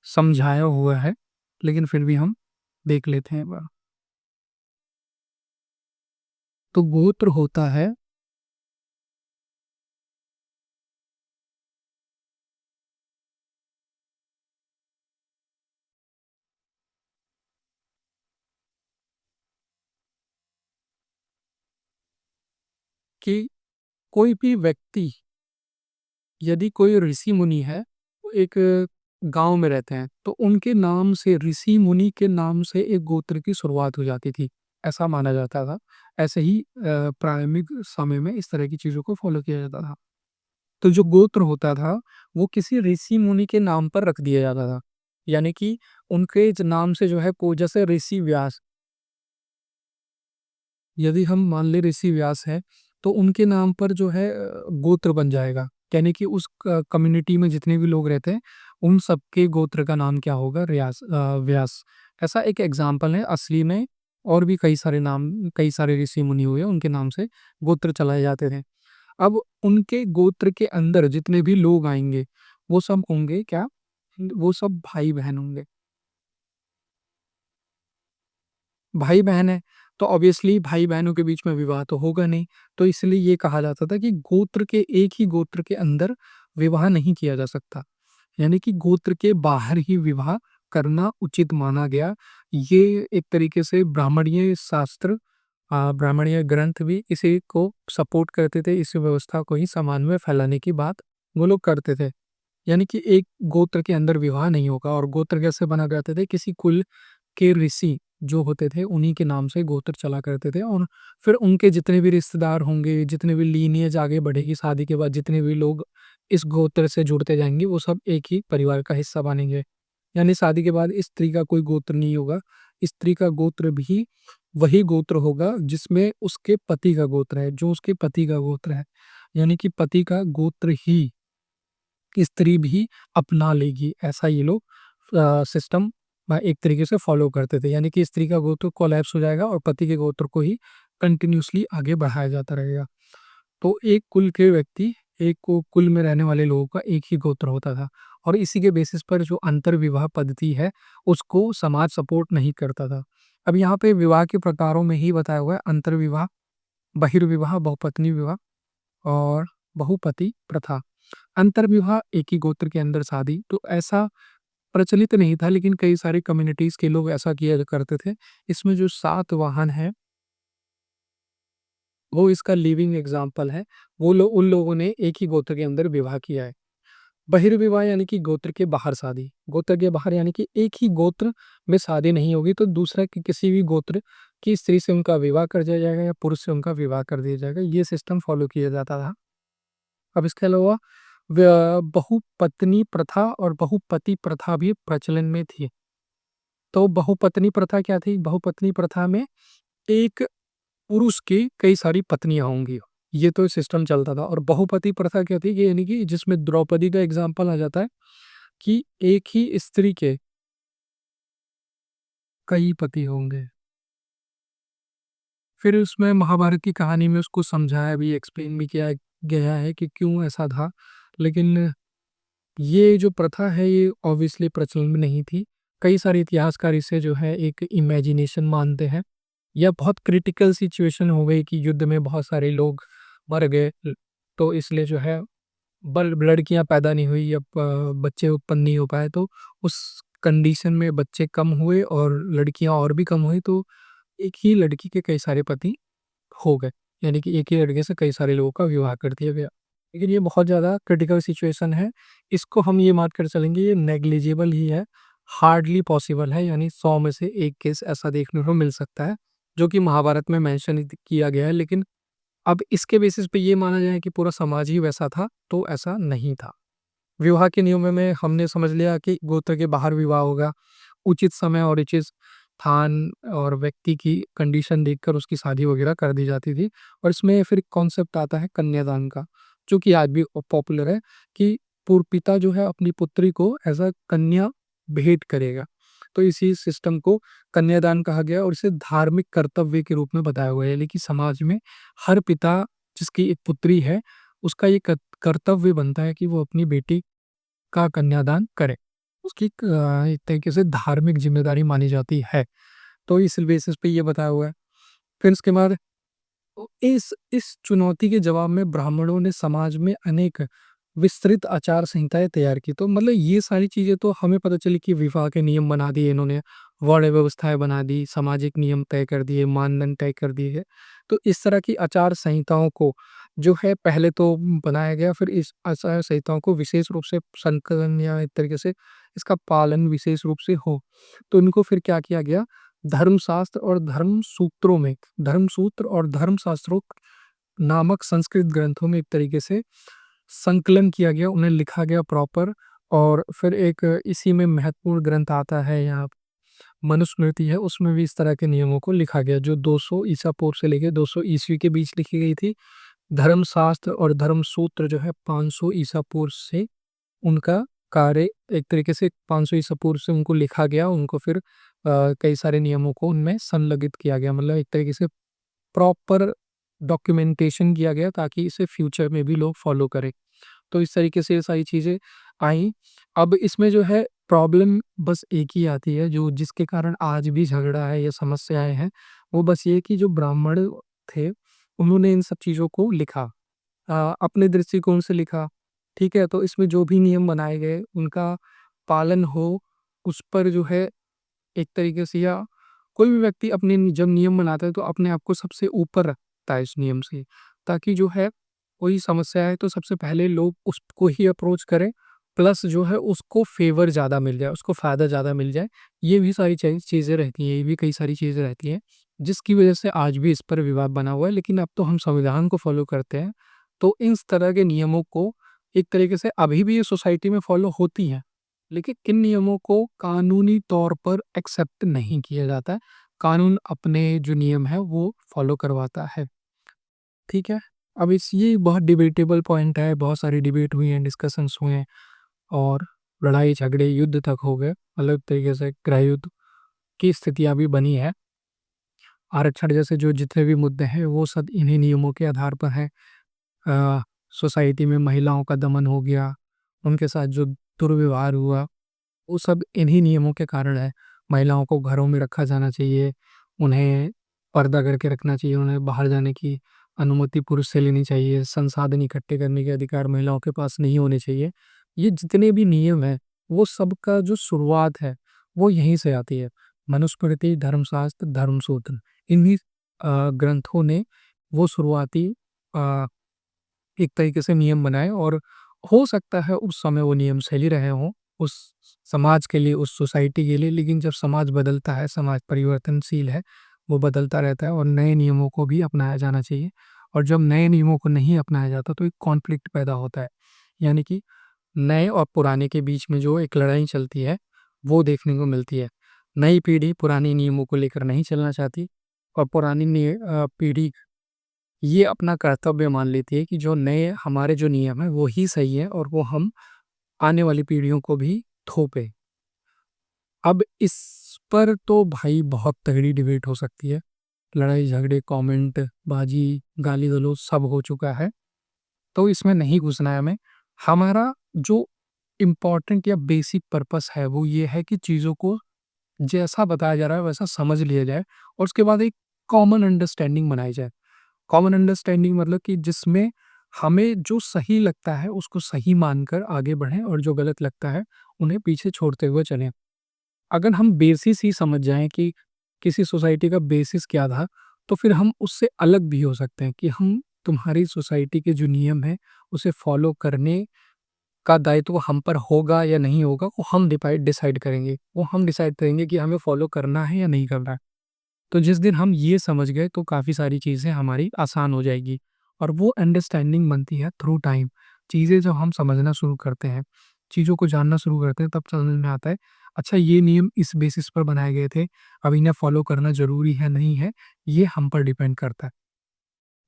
समझाया हुआ है, लेकिन फिर भी हम देख लेते हैं एक बार। तो गोत्र होता है कि कोई भी व्यक्ति, यदि कोई ऋषि मुनि है, वो एक गांव में रहते हैं, तो उनके नाम से, ऋषि मुनि के नाम से एक गोत्र की शुरुआत हो जाती थी, ऐसा माना जाता था। ऐसे ही प्रारंभिक समय में इस तरह की चीज़ों को फॉलो किया जाता था। तो जो गोत्र होता था, वो किसी ऋषि मुनि के नाम पर रख दिया जाता था। यानी कि उनके नाम से जो है, को जैसे ऋषि व्यास, यदि हम मान लें ऋषि व्यास है, तो उनके नाम पर जो है गोत्र बन जाएगा। यानी कि उस कम्युनिटी में जितने भी लोग रहते हैं, उन सबके गोत्र का नाम क्या होगा? व्यास। ऐसा एक एग्जाम्पल है। असली में और भी कई सारे नाम, कई सारे ऋषि मुनि हुए, उनके नाम से गोत्र चलाए जाते थे। अब उनके गोत्र के अंदर जितने भी लोग आएंगे, वो सब होंगे क्या? वो सब भाई बहन होंगे। भाई बहन है, तो ऑब्वियसली भाई बहनों के बीच में विवाह तो होगा नहीं। तो इसलिए ये कहा जाता था कि गोत्र के, एक ही गोत्र के अंदर विवाह नहीं किया जा सकता, यानी कि गोत्र के बाहर ही विवाह करना उचित माना गया। ये एक तरीके से ब्राह्मणीय शास्त्र, ब्राह्मणीय ग्रंथ भी इसी को सपोर्ट करते थे, इस व्यवस्था को ही समाज में फैलाने की बात वो लोग करते थे। यानी कि एक गोत्र के अंदर विवाह नहीं होगा। और गोत्र कैसे बना करते थे? किसी कुल के ऋषि जो होते थे, उन्हीं के नाम से गोत्र चला करते थे, और फिर उनके जितने भी रिश्तेदार होंगे, जितने भी लीनिएज आगे बढ़ेगी, शादी के बाद जितने भी लोग इस गोत्र से जुड़ते जाएंगे, वो सब एक ही परिवार का हिस्सा बनेंगे। यानी शादी के बाद स्त्री का कोई गोत्र नहीं होगा, स्त्री का गोत्र भी वही गोत्र होगा जिसमें उसके पति का गोत्र है, जो उसके पति का गोत्र है। यानी कि पति का गोत्र ही स्त्री भी अपना लेगी, ऐसा ये लोग सिस्टम एक तरीके से फॉलो करते थे। यानी कि स्त्री का गोत्र कोलैप्स हो जाएगा और पति के गोत्र को ही कंटिन्यूअसली आगे बढ़ाया जाता रहेगा। तो एक कुल के व्यक्ति, एक को कुल में रहने वाले लोगों का एक ही गोत्र होता था और इसी के बेसिस पर जो अंतर विवाह पद्धति है, उसको समाज सपोर्ट नहीं करता था। अब यहाँ पे विवाह के प्रकारों में ही बताया हुआ है अंतर विवाह, बहिर्विवाह, बहुपत्नी विवाह और बहुपति प्रथा। अंतर विवाह एक ही गोत्र के अंदर शादी, तो ऐसा प्रचलित नहीं था, लेकिन कई सारे कम्युनिटीज के लोग ऐसा किया करते थे। इसमें जो सातवाहन है वो इसका लिविंग एग्जाम्पल है। वो लोग, उन लोगों ने एक ही गोत्र के अंदर विवाह किया है। बहिर्विवाह यानी कि गोत्र के बाहर शादी। गोत्र के बाहर यानी कि एक ही गोत्र में शादी नहीं होगी तो दूसरा किसी भी गोत्र की स्त्री से उनका विवाह कर दिया जाएगा या पुरुष से उनका विवाह कर दिया जाएगा। ये सिस्टम फॉलो किया जाता था। अब इसके अलावा बहुपत्नी प्रथा और बहुपति प्रथा भी प्रचलन में थी। तो बहुपत्नी प्रथा क्या थी? बहुपत्नी प्रथा में एक पुरुष की कई सारी पत्नियां होंगी, ये तो सिस्टम चलता था। और बहुपति प्रथा क्या थी कि यानी कि जिसमें द्रौपदी का एग्जाम्पल आ जाता है कि एक ही स्त्री के कई पति होंगे। फिर उसमें महाभारत की कहानी में उसको समझाया भी, एक्सप्लेन भी किया गया है कि क्यों ऐसा था। लेकिन ये जो प्रथा है ये ऑब्वियसली प्रचलन में नहीं थी। कई सारे इतिहासकार इसे जो है एक इमेजिनेशन मानते हैं, या बहुत क्रिटिकल सिचुएशन हो गई कि युद्ध में बहुत सारे लोग मर गए, तो इसलिए जो है लड़कियां पैदा नहीं हुई या बच्चे उत्पन्न नहीं हो पाए, तो उस कंडीशन में बच्चे कम हुए और लड़कियां और भी कम हुई, तो एक ही लड़की के कई सारे पति हो गए। यानी कि एक ही लड़के से कई सारे लोगों का विवाह कर दिया गया। लेकिन ये बहुत ज़्यादा क्रिटिकल सिचुएशन है। इसको हम ये मान कर चलेंगे ये नेग्लिजिबल ही है, हार्डली पॉसिबल है। यानी 100 में से 1 केस ऐसा देखने को मिल सकता है, जो कि महाभारत में मेंशन किया गया है। लेकिन अब इसके बेसिस पे ये माना जाए कि पूरा समाज ही वैसा था, तो ऐसा नहीं था। विवाह के नियमों में हमने समझ लिया कि गोत्र के बाहर विवाह होगा, उचित समय और उचित स्थान और व्यक्ति की कंडीशन देखकर उसकी शादी वगैरह कर दी जाती थी। और इसमें फिर कॉन्सेप्ट आता है कन्यादान का, जो कि आज भी पॉपुलर है कि पूर्व पिता जो है अपनी पुत्री को एज अ कन्या भेंट करेगा। तो इसी सिस्टम को कन्यादान कहा गया और इसे धार्मिक कर्तव्य के रूप में बताया हुआ है। यानी कि समाज में हर पिता जिसकी एक पुत्री है, उसका ये कर्तव्य बनता है कि वो अपनी बेटी का कन्यादान करे। उसकी एक तरीके से धार्मिक ज़िम्मेदारी मानी जाती है। तो इस बेसिस पे ये बताया हुआ है। फिर उसके बाद इस चुनौती के जवाब में ब्राह्मणों ने समाज में अनेक विस्तृत आचार संहिताएँ तैयार की। तो मतलब ये सारी चीज़ें तो हमें पता चली कि विवाह के नियम बना दिए इन्होंने, वर्ण व्यवस्थाएँ बना दी, सामाजिक नियम तय कर दिए, मानदंड तय कर दिए हैं। तो इस तरह की आचार संहिताओं को जो है पहले तो बनाया गया, फिर इस आचार संहिताओं को विशेष रूप से संकलन या एक तरीके से इसका पालन विशेष रूप से हो। तो इनको फिर क्या किया गया, धर्मशास्त्र और धर्मसूत्रों में, धर्मसूत्र और धर्मशास्त्रों नामक संस्कृत ग्रंथों में एक तरीके से संकलन किया गया, उन्हें लिखा गया प्रॉपर। और फिर एक इसी में महत्वपूर्ण ग्रंथ आता है यहाँ मनुस्मृति है, उसमें भी इस तरह के नियमों को लिखा गया, जो 200 ईसा पूर्व से लेके 200 ईस्वी के बीच लिखी गई थी। धर्मशास्त्र और धर्मसूत्र जो है 500 ईसा पूर्व से उनका कार्य एक तरीके से 500 ईसा पूर्व से उनको लिखा गया। उनको फिर कई सारे नियमों को उनमें संलग्नित किया गया, मतलब एक तरीके से प्रॉपर डॉक्यूमेंटेशन किया गया ताकि इसे फ्यूचर में भी लोग फॉलो करें। तो इस तरीके से ये सारी चीज़ें आई। अब इसमें जो है प्रॉब्लम बस एक ही आती है, जो जिसके कारण आज भी झगड़ा है या समस्याएँ हैं, वो बस ये है कि जो ब्राह्मण थे, उन्होंने इन सब चीज़ों को लिखा, अपने दृष्टिकोण से लिखा, ठीक है? तो इसमें जो भी नियम बनाए गए, उनका पालन हो, उस पर जो है एक तरीके से, या कोई भी व्यक्ति अपने जब नियम बनाता है तो अपने आप को सबसे ऊपर रखता है इस नियम से, ताकि जो है कोई समस्या है तो सबसे पहले लोग उसको ही अप्रोच करें, प्लस जो है उसको फेवर ज़्यादा मिल जाए, उसको फ़ायदा ज़्यादा मिल जाए। ये भी सारी चीज़ें रहती हैं, ये भी कई सारी चीज़ें रहती हैं, जिसकी वजह से आज भी इस पर विवाद बना हुआ है। लेकिन अब तो हम संविधान को फॉलो करते हैं, तो इस तरह के नियमों को एक तरीके से अभी भी ये सोसाइटी में फॉलो होती हैं। लेकिन किन नियमों को कानूनी तौर पर एक्सेप्ट नहीं किया जाता है। कानून अपने जो नियम है वो फॉलो करवाता है। ठीक है? अब ये बहुत डिबेटेबल पॉइंट है, बहुत सारी डिबेट हुई हैं, डिस्कशंस हुए हैं और लड़ाई झगड़े युद्ध तक हो गए, अलग तरीके से गृह युद्ध की स्थितियाँ भी बनी है। आरक्षण जैसे जो जितने भी मुद्दे हैं वो सब इन्हीं नियमों के आधार पर हैं। सोसाइटी में महिलाओं का दमन हो गया, उनके साथ जो दुर्व्यवहार हुआ, वो सब इन्हीं नियमों के कारण है। महिलाओं को घरों में रखा जाना चाहिए, उन्हें पर्दा करके रखना चाहिए, उन्हें बाहर जाने की अनुमति पुरुष से लेनी चाहिए, संसाधन इकट्ठे करने के अधिकार महिलाओं के पास नहीं होने चाहिए। ये जितने भी नियम हैं, वो सबका जो शुरुआत है, वो यहीं से आती है। मनुस्मृति, धर्मशास्त्र, धर्मसूत्र, इन्हीं ग्रंथों ने वो शुरुआती अ, एक तरीके से नियम बनाए और हो सकता है उस समय वो नियम सही रहे हों, उस समाज के लिए, उस सोसाइटी के लिए, लेकिन जब समाज बदलता है, समाज परिवर्तनशील है, वो बदलता रहता है और नए नियमों को भी अपनाया जाना चाहिए और जब नए नियमों को नहीं अपनाया जाता तो एक कॉन्फ्लिक्ट पैदा होता है। यानी कि नए और पुराने के बीच में जो एक लड़ाई चलती है, वो देखने को मिलती है। नई पीढ़ी पुराने नियमों को लेकर नहीं चलना चाहती और पुरानी पीढ़ी ये अपना कर्तव्य मान लेती है कि जो नए हमारे जो नियम हैं वो ही सही है और वो हम आने वाली पीढ़ियों को भी थोपे। अब इस पर तो भाई बहुत तगड़ी डिबेट हो सकती है। लड़ाई झगड़े, कमेंट बाजी, गाली गलौज सब हो चुका है। तो इसमें नहीं घुसना है हमें। हमारा जो इम्पोर्टेंट या बेसिक पर्पस है वो ये है कि चीज़ों को जैसा बताया जा रहा है वैसा समझ लिया जाए और उसके बाद एक कॉमन अंडरस्टैंडिंग बनाई जाए। कॉमन अंडरस्टैंडिंग मतलब कि जिसमें हमें जो सही लगता है उसको सही मानकर आगे बढ़ें और जो गलत लगता है उन्हें पीछे छोड़ते हुए चलें। अगर हम बेसिस ही समझ जाएं कि किसी सोसाइटी का बेसिस क्या था, तो फिर हम उससे अलग भी हो सकते हैं कि हम तुम्हारी सोसाइटी के जो नियम हैं उसे फॉलो करने का दायित्व हम पर होगा या नहीं होगा, वो हम डिसाइड करेंगे। वो हम डिसाइड करेंगे कि हमें फॉलो करना है या नहीं करना है। तो जिस दिन हम ये समझ गए तो काफ़ी सारी चीज़ें हमारी आसान हो जाएगी और वो अंडरस्टैंडिंग बनती है थ्रू टाइम। चीज़ें जब हम समझना शुरू करते हैं, चीज़ों को जानना शुरू करते हैं तब समझ में आता है, अच्छा ये नियम इस बेसिस पर बनाए गए थे, अब इन्हें फॉलो करना ज़रूरी है, नहीं है, ये हम पर डिपेंड करता है।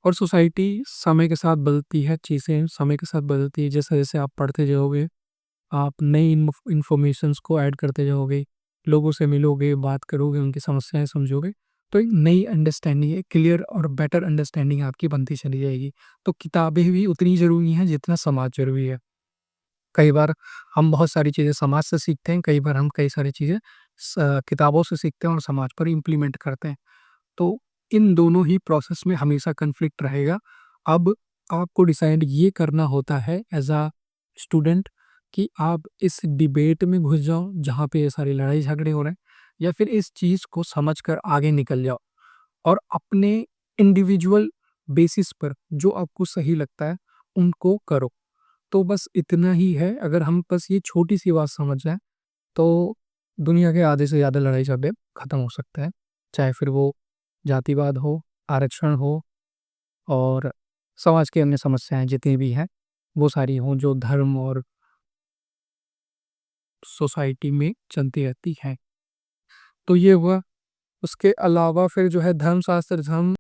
और सोसाइटी समय के साथ बदलती है, चीज़ें समय के साथ बदलती है, जैसे-जैसे आप पढ़ते जाओगे, आप नई इन्फॉर्मेशंस को ऐड करते जाओगे, लोगों से मिलोगे, बात करोगे, उनकी समस्याएँ समझोगे, तो एक नई अंडरस्टैंडिंग, एक क्लियर और बेटर अंडरस्टैंडिंग आपकी बनती चली जाएगी। तो किताबें भी उतनी ज़रूरी हैं जितना समाज ज़रूरी है। कई बार हम बहुत सारी चीज़ें समाज से सीखते हैं, कई बार हम कई सारी चीज़ें किताबों से सीखते हैं और समाज पर इम्प्लीमेंट करते हैं। तो इन दोनों ही प्रोसेस में हमेशा कॉन्फ्लिक्ट रहेगा। अब आपको डिसाइड ये करना होता है एज़ अ स्टूडेंट कि आप इस डिबेट में घुस जाओ जहाँ पे ये सारी लड़ाई झगड़े हो रहे हैं या फिर इस चीज़ को समझकर आगे निकल जाओ और अपने इंडिविजुअल बेसिस पर जो आपको सही लगता है उनको करो। तो बस इतना ही है, अगर हम बस ये छोटी-सी बात समझ जाएँ तो दुनिया के आधे से ज़्यादा लड़ाई झगड़े खत्म हो सकते हैं। चाहे फिर वो जातिवाद हो, आरक्षण हो और समाज की अन्य समस्याएँ जितनी भी हैं, वो सारी हों जो धर्म और सोसाइटी में चलती रहती हैं। तो ये हुआ, उसके अलावा फिर जो है धर्मशास्त्र, धर्म